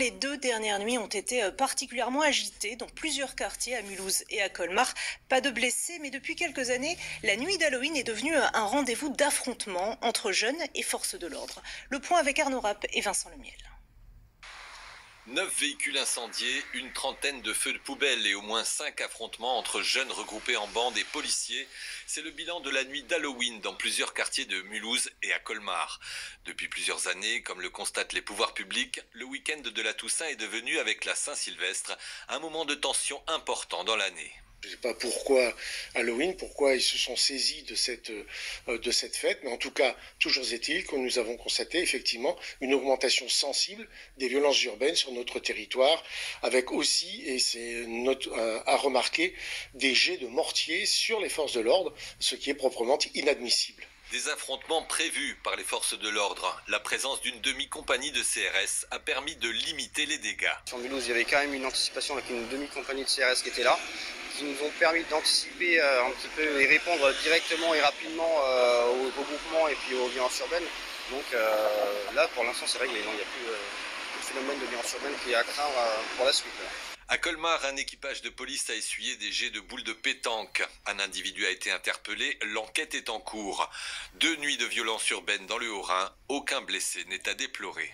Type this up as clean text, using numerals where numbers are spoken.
les 2 dernières nuits ont été particulièrement agitées dans plusieurs quartiers à Mulhouse et à Colmar. Pas de blessés, mais depuis quelques années, la nuit d'Halloween est devenue un rendez-vous d'affrontement entre jeunes et forces de l'ordre. Le point avec Arnaud Rapp et Vincent Lemiel. 9 véhicules incendiés, une trentaine de feux de poubelle et au moins 5 affrontements entre jeunes regroupés en bandes et policiers. C'est le bilan de la nuit d'Halloween dans plusieurs quartiers de Mulhouse et à Colmar. Depuis plusieurs années, comme le constatent les pouvoirs publics, le week-end de la Toussaint est devenu, avec la Saint-Sylvestre, un moment de tension important dans l'année. Je ne sais pas pourquoi Halloween, pourquoi ils se sont saisis de cette fête, mais en tout cas, toujours est-il que nous avons constaté effectivement une augmentation sensible des violences urbaines sur notre territoire, avec aussi, et c'est à remarquer, des jets de mortier sur les forces de l'ordre, ce qui est proprement inadmissible. Des affrontements prévus par les forces de l'ordre. La présence d'une demi-compagnie de CRS a permis de limiter les dégâts. Sur Mulhouse, il y avait quand même une anticipation avec une demi-compagnie de CRS qui était là, qui nous ont permis d'anticiper un petit peu et répondre directement et rapidement aux regroupements et puis aux violences urbaines. Donc là, pour l'instant, c'est réglé. Il n'y a plus de phénomène de violence urbaine qui est à craindre pour la suite. À Colmar, un équipage de police a essuyé des jets de boules de pétanque. Un individu a été interpellé, l'enquête est en cours. 2 nuits de violence urbaine dans le Haut-Rhin, aucun blessé n'est à déplorer.